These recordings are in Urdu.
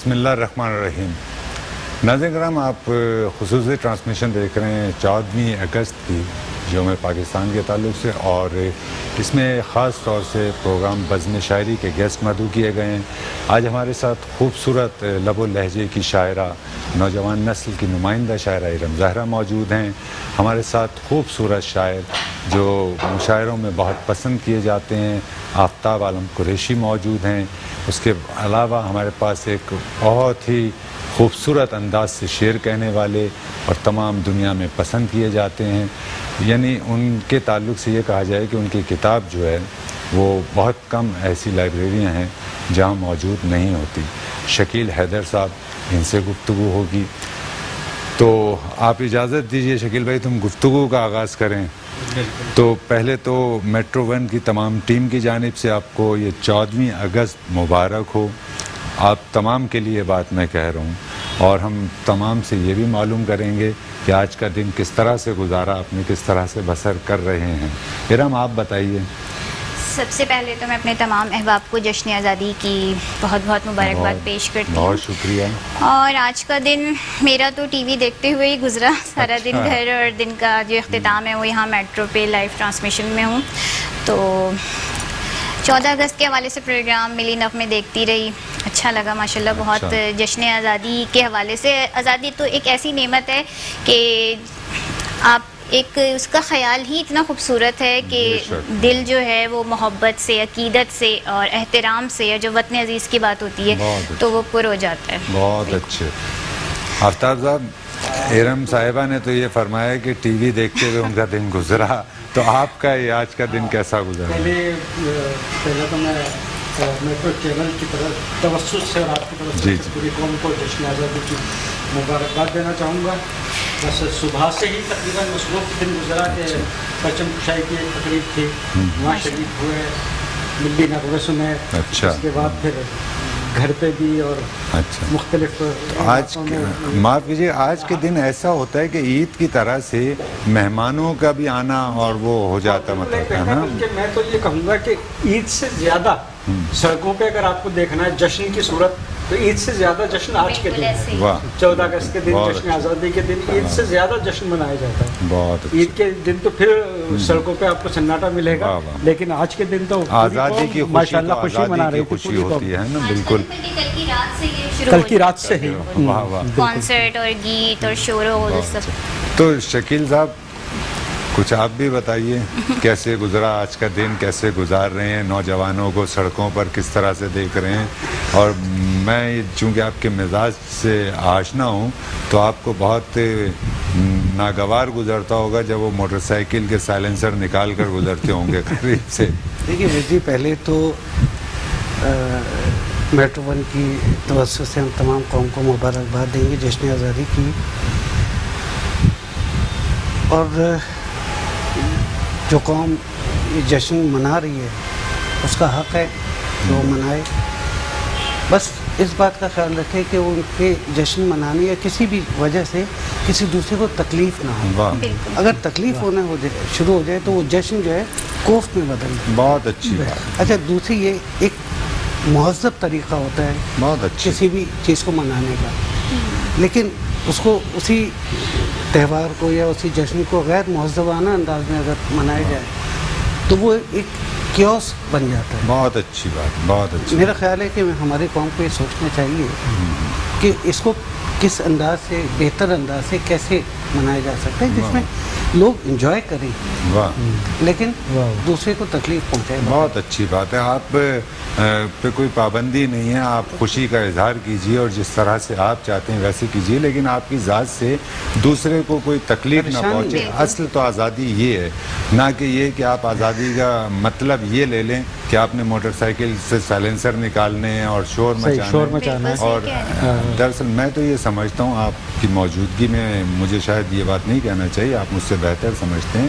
بسم اللہ الرحمن الرحیم. ناظرین کرام، آپ خصوصی ٹرانسمیشن دیکھ رہے ہیں 14 اگست کی یوم پاکستان کے تعلق سے، اور اس میں خاص طور سے پروگرام بزم شاعری کے گیسٹ مدعو کیے گئے ہیں. آج ہمارے ساتھ خوبصورت لب و لہجے کی شاعرہ، نوجوان نسل کی نمائندہ شاعرہ ارم زہرا موجود ہیں. ہمارے ساتھ خوبصورت شاعر جو مشاعروں میں بہت پسند کیے جاتے ہیں، آفتاب عالم قریشی موجود ہیں. اس کے علاوہ ہمارے پاس ایک بہت ہی خوبصورت انداز سے شعر کہنے والے اور تمام دنیا میں پسند کیے جاتے ہیں. یعنی ان کے تعلق سے یہ کہا جائے کہ ان کی کتاب جو ہے وہ بہت کم ایسی لائبریریاں ہیں جہاں موجود نہیں ہوتی. شکیل حیدر صاحب، ان سے گفتگو ہوگی. تو آپ اجازت دیجئے شکیل بھائی، تم گفتگو کا آغاز کریں. تو پہلے تو میٹرو ون کی تمام ٹیم کی جانب سے آپ کو یہ 14 اگست مبارک ہو. آپ تمام کے لیے بات میں کہہ رہا ہوں، اور ہم تمام سے یہ بھی معلوم کریں گے کہ آج کا دن کس طرح سے گزارا، آپ نے کس طرح سے بسر کر رہے ہیں. ارم، آپ بتائیے. سب سے پہلے تو میں اپنے تمام احباب کو جشن آزادی کی بہت بہت مبارکباد پیش کرتی ہوں. بہت شکریہ. اور آج کا دن میرا تو ٹی وی دیکھتے ہوئے ہی گزرا. سارا دن گھر، اور دن کا جو اختتام ہے وہ یہاں میٹرو پہ لائیو ٹرانسمیشن میں ہوں. تو 14 اگست کے حوالے سے پروگرام ملی نف میں دیکھتی رہی. اچھا لگا ماشاءاللہ بہت. جشن آزادی کے حوالے سے، آزادی تو ایک ایسی نعمت ہے کہ آپ ایک اس کا خیال ہی اتنا خوبصورت ہے کہ دل جو ہے وہ محبت سے، عقیدت سے اور احترام سے، جو وطن عزیز کی بات ہوتی ہے تو وہ پر ہو جاتا ہے. بہت اچھے. آفتاب صاحب، ارم صاحبہ نے تو یہ فرمایا کہ ٹی وی دیکھتے ہوئے ان کا دن گزرا، تو آپ کا یہ آج کا دن کیسا گزرا؟ پہلے تو میں میٹرو چینل کی طرف توسط سے اور آپ کی طرف سے پوری قوم کو جشن آزادی کی مبارکباد دینا چاہوں گا. بس صبح سے ہی تقریباً مصروف دن گزرا کہ پرچم کشائی کی ایک تقریب تھی، وہاں شریک ہوئے، ملی نغمے سنے. اس کے بعد پھر گھر پہ بھی اور مختلف. آج معاف کیجیے، آج کے دن ایسا ہوتا ہے کہ عید کی طرح سے مہمانوں کا بھی آنا اور وہ ہو جاتا، مطلب ہے نا. میں تو یہ کہوں گا کہ عید سے زیادہ سڑکوں پہ اگر آپ کو دیکھنا ہے جشن کی صورت، تو عید سے زیادہ جشن آج کے دن ہے. 14 اگست کے دن، جشن آزادی کے دن عید سے زیادہ جشن منایا جاتا ہے. بہت عید کے دن تو پھر سڑکوں پہ آپ کو سناٹا ملے گا، لیکن آج کے دن تو آزادی کی ماشاءاللہ خوشی منا رہی خوشی ہوتی ہے نا. بالکل، کل کی رات سے ہی کانسرٹ اور گیت اور شور و غل سب. تو شکیل صاحب، کچھ آپ بھی بتائیے، کیسے گزرا آج کا دن، کیسے گزار رہے ہیں؟ نوجوانوں کو سڑکوں پر کس طرح سے دیکھ رہے ہیں؟ اور میں چونکہ آپ کے مزاج سے آشنا ہوں تو آپ کو بہت ناگوار گزرتا ہوگا جب وہ موٹر سائیکل کے سائلنسر نکال کر گزرتے ہوں گے قریب سے. دیکھیے جی، پہلے تو میٹرو ون کی توسط سے ہم تمام قوم کو مبارکباد دیں گے جشن آزادی کی. اور جو قوم یہ جشن منا رہی ہے اس کا حق ہے کہ وہ منائے. بس اس بات کا خیال رکھے کہ ان کے جشن منانے یا کسی بھی وجہ سے کسی دوسرے کو تکلیف نہ ہو. اگر تکلیف ہونا شروع ہو جائے تو وہ جشن جو ہے کوفت میں بدل جائے. بہت اچھی بات. اچھا، دوسری یہ ایک مہذب طریقہ ہوتا ہے بہت اچھی کسی بھی چیز کو منانے کا، لیکن اس کو اسی تہوار کو یا اسی جشن کو غیر مہذبانہ انداز میں اگر منایا جائے تو وہ ایک کیوس بن جاتا ہے. بہت اچھی بات، بہت اچھی. میرا خیال ہے کہ ہماری قوم کو یہ سوچنا چاہیے کہ اس کو کس انداز سے، بہتر انداز سے کیسے منایا جا سکتا ہے جس میں لوگ انجوائے کریں لیکن دوسرے کو تکلیف پہنچائے. بہت اچھی بات ہے. آپ پہ کوئی پابندی نہیں ہے، آپ خوشی کا اظہار کیجیے اور جس طرح سے آپ چاہتے ہیں ویسے کیجیے، لیکن آپ کی ذات سے دوسرے کو کوئی تکلیف نہ پہنچے. اصل تو آزادی یہ ہے، نہ کہ یہ کہ آپ آزادی کا مطلب یہ لے لیں کہ آپ نے موٹر سائیکل سے سائلنسر نکالنے ہیں اور شور مچانا ہے. اور دراصل میں تو یہ سمجھتا ہوں، آپ کی موجودگی میں مجھے شاید یہ بات نہیں کہنا چاہیے، آپ مجھ سے بہتر سمجھتے ہیں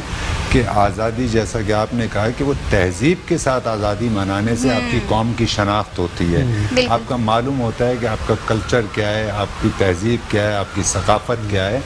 کہ آزادی، جیسا کہ آپ نے کہا کہ وہ تہذیب کے ساتھ آزادی منانے سے آپ کی قوم کی شناخت ہوتی ہے. آپ کا معلوم ہوتا ہے کہ آپ کا کلچر کیا ہے، آپ کی تہذیب کیا ہے، آپ کی ثقافت کیا ہے.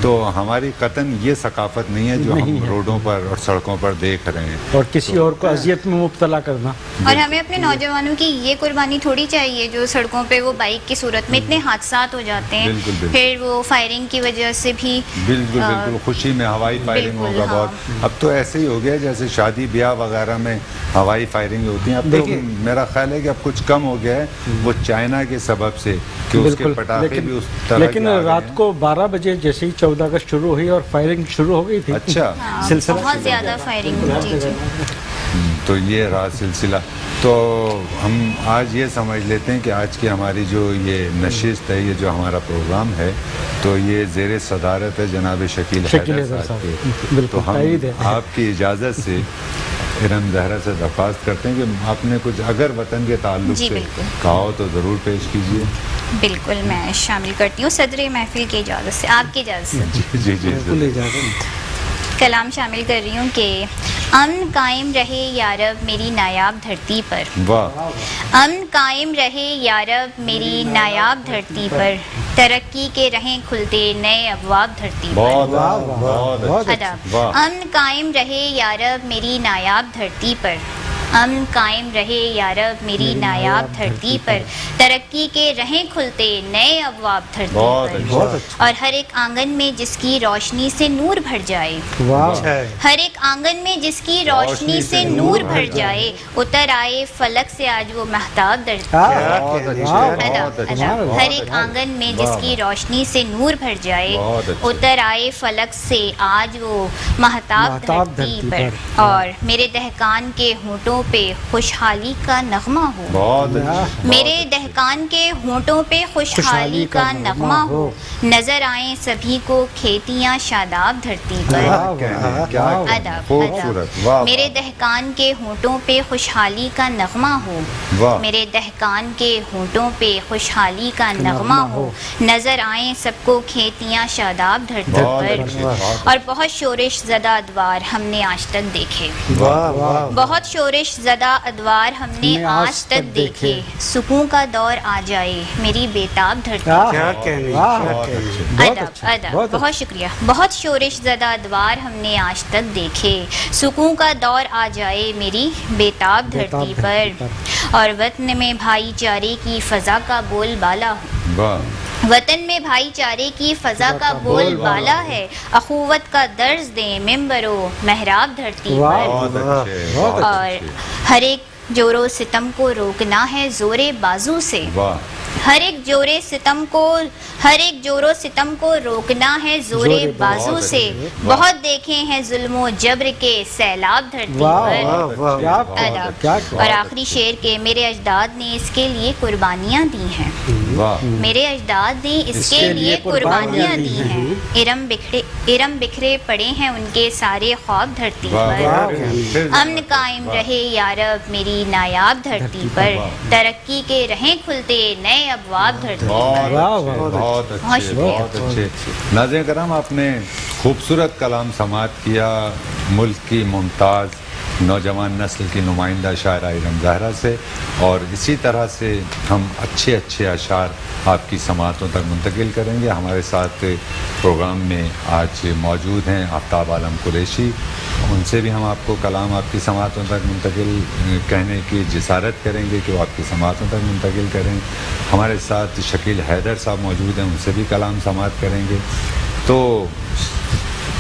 تو ہماری قطن یہ ثقافت نہیں ہے جو ہم روڈوں پر اور سڑکوں پر دیکھ رہے ہیں اور کسی اور کو اذیت میں مبتلا کر کرنا. اور ہمیں اپنے نوجوانوں کی یہ قربانی تھوڑی چاہیے جو سڑکوں پہ وہ بائک کی صورت میں اتنے حادثات ہو جاتے ہیں, بالکل بالکل. پھر وہ فائرنگ کی وجہ سے بھی بالکل بالکل خوشی میں ہوائی فائرنگ بالکل، ہوگا ہاں. بہت. اب تو ایسے ہی ہو گیا جیسے شادی بیاہ وغیرہ میں ہوائی فائرنگ ہوتی ہیں. اب تو میرا خیال ہے کہ اب کچھ کم ہو گیا ہے, وہ چائنا کے سبب سے کہ اس کے بالکل. پٹاخے بھی اس طرح کے لیکن آ گئے رات ہیں. کو 12 بجے جیسے ہی 14 اگست شروع ہوئی اور فائرنگ شروع ہو گئی تھی. اچھا, سلسلہ بہت زیادہ فائرنگ. جی جی تو یہ رہا سلسلہ. تو ہم آج یہ سمجھ لیتے ہیں کہ آج کی ہماری جو یہ نشست ہے, یہ جو ہمارا پروگرام ہے, تو یہ زیر صدارت ہے جناب شکیل حیدر صاحب کے. بالکل تو ہم تائید ہے. آپ کی اجازت سے ارم زہرا سے درخواست کرتے ہیں کہ آپ نے کچھ اگر وطن کے تعلق جی سے بالکل. کہا ہو تو ضرور پیش کیجیے. بالکل میں شامل کرتی ہوں صدر محفل کی اجازت سے, آپ کی اجازت سے. جی جی بالکل اجازت. کلام شامل کر رہی ہوں کہ امن قائم رہے یارب میری نایاب دھرتی پر, واہ, امن قائم رہے یارب میری نایاب دھرتی پر, ترقی کے رہیں کھلتے نئے ابواب دھرتی پر. بہت بہت بہت ادب. واہ. امن قائم رہے یارب میری نایاب دھرتی پر, امن قائم رہے یارب میری نایاب دھرتی پر, ترقی کے رہیں کھلتے نئے ابواب دھرتی بہت پر, اچھا. اور ہر ایک آنگن میں جس کی روشنی سے نور بھر جائے, واہ. ہر ایک آنگن میں جس کی روشنی سے نور بھر جائے, اتر آئے فلک سے آج وہ مہتاب دھرتی پر. بہت اچھے, ادب, بہت اچھے. ادب. ہر ایک آنگن میں جس کی روشنی سے نور بھر جائے, بہت اچھے. اتر آئے فلک سے آج وہ مہتاب دھرتی پر, اور میرے دہقان کے ہونٹوں پہ خوشحالی کا نغمہ ہو, بہت اچھے. میرے دہقان کے ہونٹوں پہ خوشحالی کا نغمہ ہو, نظر آئیں سبھی کو کھیتیاں شاداب دھرتی پر. کیا کہنے ہیں, کیا کہنے ہیں. ادب, خوبصورت. ادب. واہ, میرے دہقان کے ہونٹوں پہ خوشحالی کا نغمہ ہو, واہ. میرے دہقان کے ہونٹوں پہ خوشحالی کا نغمہ ہو, نظر آئیں سب کو کھیتیاں شاداب دھرتی بہت پر. اچھے, بہت اور بہت شورش زدہ ادوار ہم نے آج تک دیکھے, واہ واہ. بہت شورش زدہ ادوار ہم نے آج تک دیکھے, سکون کا دور آ جائے میری بیتاب دھرتی پر. کیا کہنے, واہ. کیا بہت کہنے. اچھے. بہت ادب, اچھا, ادب. بہت بہت شکریہ. بہت شورش زدہ ادوار ہم نے آج تک دیکھے, سکون کا دور آ جائے میری بیتاب دھرتی پر, اور وطن میں بھائی چارے کی فضا کا بول بالا ہو, واہ, وطن میں بھائی چارے کی فضا کا بول بالا ہے, اخوت کا درس دیں ممبر و محراب دھرتی پر, بہت اچھے, بہت بہت اور اچھے. ہر ایک جور و ستم کو روکنا ہے زور بازو سے, واہ, ہر ایک جور ستم کو, ہر ایک جور و ستم کو روکنا ہے زور بازو سے, بہت دیکھے ہیں ظلم و جبر کے سیلاب دھرتی واہ پر. واہ واہ. کیا ادب. کیا اور آخری شعر کے میرے اجداد نے اس کے لیے قربانیاں دی ہیں, واہ. میرے اجداد نے اس کے لیے قربانیاں دی ہیں, ارم بکھرے پڑے ہیں ان کے سارے خواب دھرتی پر. امن قائم رہے یارب میری نایاب دھرتی پر, ترقی کے رہیں کھلتے نئے ابواب دھرتی پر. بہت اچھے, بہت اچھے. ناظرین کرام, آپ نے خوبصورت کلام سماعت کیا ملک کی ممتاز نوجوان نسل کی نمائندہ شاعرہ ارم زہرا سے, اور اسی طرح سے ہم اچھے اچھے اشعار آپ کی سماعتوں تک منتقل کریں گے. ہمارے ساتھ پروگرام میں آج موجود ہیں آفتاب عالم قریشی, ان سے بھی ہم آپ کو کلام آپ کی سماعتوں تک منتقل کہنے کی جسارت کریں گے کہ وہ آپ کی سماعتوں تک منتقل کریں. ہمارے ساتھ شکیل حیدر صاحب موجود ہیں, ان سے بھی کلام سماعت کریں گے. تو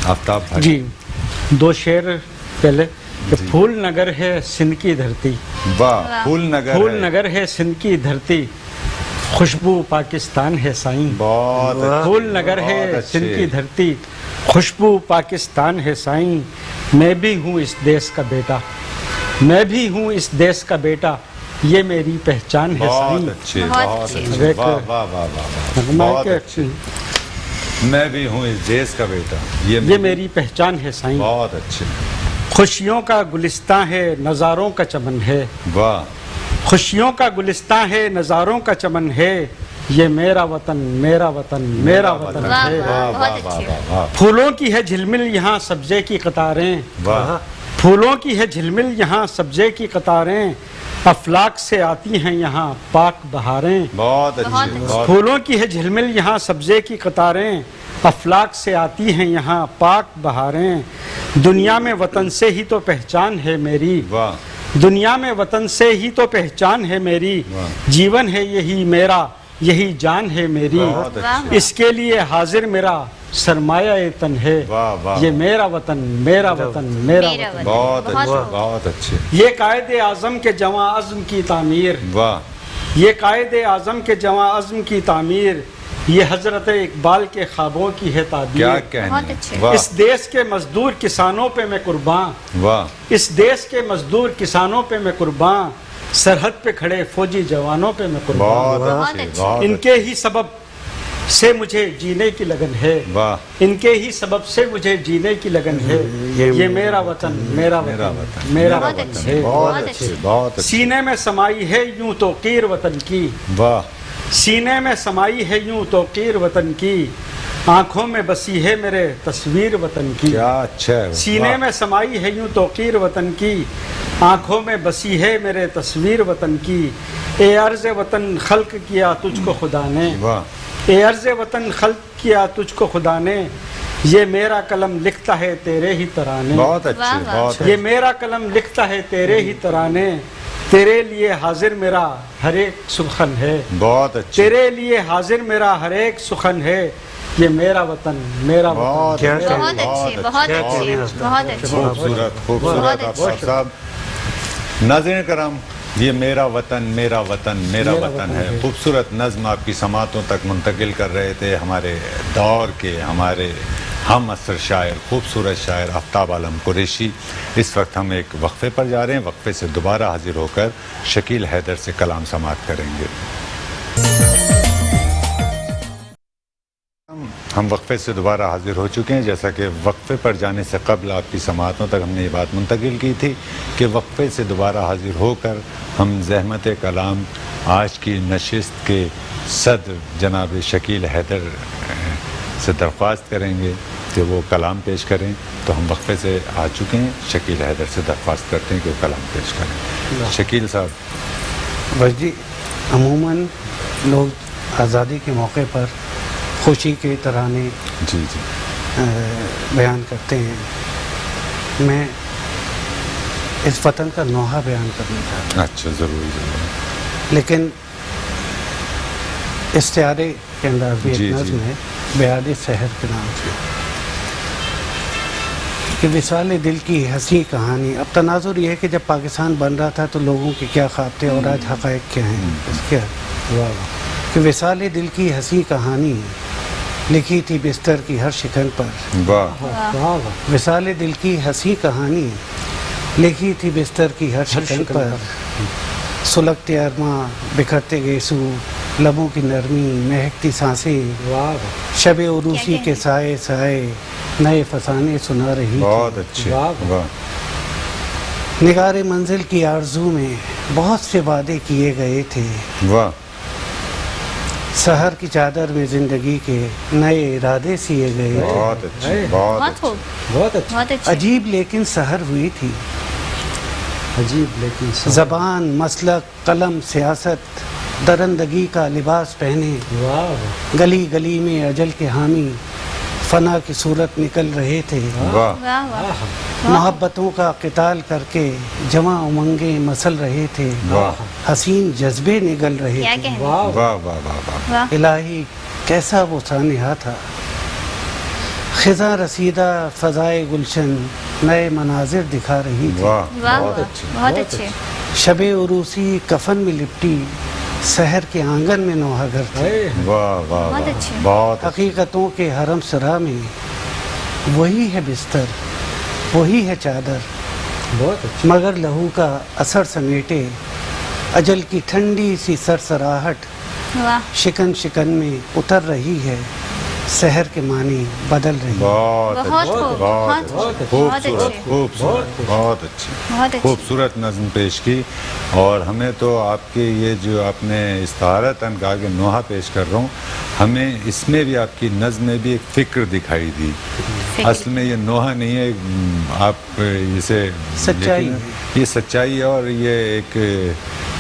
آفتاب بھائی, جی, 2 شعر پہلے کہ پھول نگر ہے سندھ کی دھرتی, واہ, پھول نگر, پھول نگر ہے سندھ کی دھرتی, خوشبو پاکستان ہے سائیں. بہت پھول نگر ہے سندھ کی دھرتی, خوشبو پاکستان ہے سائیں. میں بھی ہوں اس دیس کا بیٹا, میں بھی ہوں اس دیس کا بیٹا, یہ میری پہچان ہے سائیں. بہت اچھے, بہت بہت اچھے. اچھے. واہ واہ واہ واہ, بہت اچھے. میں بھی ہوں اس دیس کا بیٹا, یہ میری پہچان ہے سائیں. بہت اچھے. خوشیوں کا گلستان ہے نظاروں کا چمن ہے, واہ, خوشیوں کا گلستان ہے نظاروں کا چمن ہے, یہ میرا وطن میرا وطن میرا وطن واہ ہے. واہ, واہ بہت واہ اچھے. واہ واہ, پھولوں کی ہے جھلمل یہاں سبزے کی قطاریں, واہ, پھولوں کی ہے جھلمل یہاں سبزے کی قطاریں, افلاک سے آتی ہیں یہاں پاک بہاریں. بہت اچھے. بہت پھولوں کی ہے جھلمل یہاں سبزے کی قطاریں, افلاک سے آتی ہیں یہاں پاک بہاریں. دنیا میں وطن سے ہی تو پہچان ہے میری, واہ, دنیا میں وطن سے ہی تو پہچان ہے میری، جیون ہے یہی میرا، یہی جان ہے میری، بہت اچھے، اس کے لیے حاضر میرا سرمایہ تن ہے، واہ واہ، یہ میرا وطن میرا وطن میرا وطن، بہت اچھے، بہت اچھے، یہ قائد اعظم کے جواں عزم کی تعمیر، واہ، یہ قائد اعظم کے جواں عزم کی تعمیر، یہ حضرت اقبال کے خوابوں کی ہے تعبیر، کیا بہت کہنے، اچھے، واہ اس دیش کے مزدور کسانوں پہ میں قرباں، واہ، اس دیش کے مزدور کسانوں پہ میں قرباں، سرحد پہ کھڑے فوجی جوانوں پہ میں قرباں، بہت بہت اچھے، اچھے، بہت ان کے ہی سبب سے مجھے جینے کی لگن ہے، واہ، ان کے ہی سبب سے مجھے جینے کی لگن ہے، یہ میرا وطن میرا میرا وطن وطن، میرا بہت وطن اچھے، ہے، بہت بہت اچھے، اچھے، بہت اچھے، سینے میں سمائی ہے یوں توقیر وطن کی، واہ، سینے میں سمائی ہے یوں توقیر وطن کی، آنکھوں میں بسی ہے میرے تصویر وطن کی، کیا اچھا ہے، سینے واہ، میں سمائی ہے یوں توقیر وطن کی، آنکھوں میں بسی ہے میرے تصویر وطن کی، اے عرض وطن خلق کیا تجھ کو خدا نے، واہ، اے عرض وطن خلق کیا تجھ کو خدا نے، یہ میرا قلم لکھتا ہے تیرے ہی ترانے، بہت اچھے، واہ، واہ، بہت یہ اچھے، میرا قلم لکھتا ہے تیرے ہی ترانے، تیرے لیے حاضر میرا ہر ایک سخن ہے، بہت اچھے، تیرے لیے حاضر میرا ہر ایک سخن ہے، یہ میرا وطن میرا وطن، بہت کیا اچھے، بہت اچھے، بہت اچھے، بہت اچھے، خوبصورت، خوبصورت بہت افسر صاحب۔ ناظرین کرام، یہ میرا وطن میرا وطن میرا وطن ہے، خوبصورت نظم آپ کی سماعتوں تک منتقل کر رہے تھے ہمارے دور کے ہمارے ہم عصر شاعر، خوبصورت شاعر آفتاب عالم قریشی۔ اس وقت ہم ایک وقفے پر جا رہے ہیں، وقفے سے دوبارہ حاضر ہو کر شکیل حیدر سے کلام سماعت کریں گے۔ ہم وقفے سے دوبارہ حاضر ہو چکے ہیں، جیسا کہ وقفے پر جانے سے قبل آپ کی سماعتوں تک ہم نے یہ بات منتقل کی تھی کہ وقفے سے دوبارہ حاضر ہو کر ہم زحمت کلام آج کی نشست کے صدر جناب شکیل حیدر سے درخواست کریں گے کہ وہ کلام پیش کریں، تو ہم وقفے سے آ چکے ہیں، شکیل حیدر سے درخواست کرتے ہیں کہ وہ کلام پیش کریں۔ شکیل صاحب، بس جی، عموماً لوگ آزادی کے موقع پر خوشی کے ترانے جی جی، بیان کرتے ہیں، میں اس وطن کا نوحہ بیان کرنا چاہتا ہوں، اچھا، ضرور ضرور، لیکن استعارے کے انداز بھی جی، ایک جی۔ نظم ہے بیاد سحر کے نام سے، کہ وصال دل کی ہنسی کہانی۔ اب تناظر یہ ہے کہ جب پاکستان بن رہا تھا تو لوگوں کے کیا خواب تھے اور آج حقائق کیا ہیں، اس کے کہ وصال دل کی ہنسی کہانی لکھی تھی بستر کی ہر شکن پر، واہ، وصال دل کی ہنسی کہانی لکھی تھی بستر کی ہر شکن پر، سلگتے ارماں بکھرتے گیسو، لبوں کی نرمی مہکتی سانسیں، شب عروسی کے سائے سائے نئے فسانے سنا رہی بہت اچھے، واہ، نگار منزل کی آرزو میں بہت سے وعدے کیے گئے تھے، واہ، سحر کی چادر میں زندگی کے نئے ارادے سیے گئے تھے، بہت اچھے، بہت بہت اچھے، خوب، بہت اچھا، بہت اچھے، عجیب لیکن سحر ہوئی تھی، عجیب لیکن زبان مسلک قلم سیاست درندگی کا لباس پہنے، واہ گلی گلی میں اجل کے حامی فنا کی صورت نکل رہے تھے، واہ، واہ واہ، محبتوں کا قتال کر کے جواں امنگیں مسل رہے تھے، واہ، حسین جذبے نگل رہے کیا تھے، کہنے، واہ واہ، واہ، واہ، واہ، واہ، الہی کیسا وہ سانحہ تھا، خزاں رسیدہ فضائے گلشن نئے مناظر دکھا رہی تھی، واہ، واہ بہت واہ، اچھے، بہت اچھے، شب عروسی کفن میں لپٹی سحر کے آنگن میں نوحہ گھر تھے، واہ، واہ، بہت واہ، اچھے، بہت اچھے، حقیقتوں کے حرم سرا میں وہی ہے بستر وہی ہے چادر، بہت اچھا، مگر لہو کا اثر سمیٹے اجل کی ٹھنڈی سی سرسراہٹ واہ، شکن شکن میں اتر رہی ہے، سحر کے معنی بدل رہی ہے، بہت بہت اچھے، خوب، بہت بہت اچھے، اچھے، بہت خوبصورت، اچھے، خوبصورت، بہت اچھی، بہت اچھے، خوبصورت نظم پیش کی، اور ہمیں تو آپ کے یہ جو آپ نے استعارتاً کہا کہ نوحہ پیش کر رہا ہوں، ہمیں اس میں بھی آپ کی نظم میں بھی ایک فکر دکھائی دی، فکر۔ اصل میں یہ نوحہ نہیں ہے، آپ اسے سچائی لیکن یہ سچائی ہے، اور یہ ایک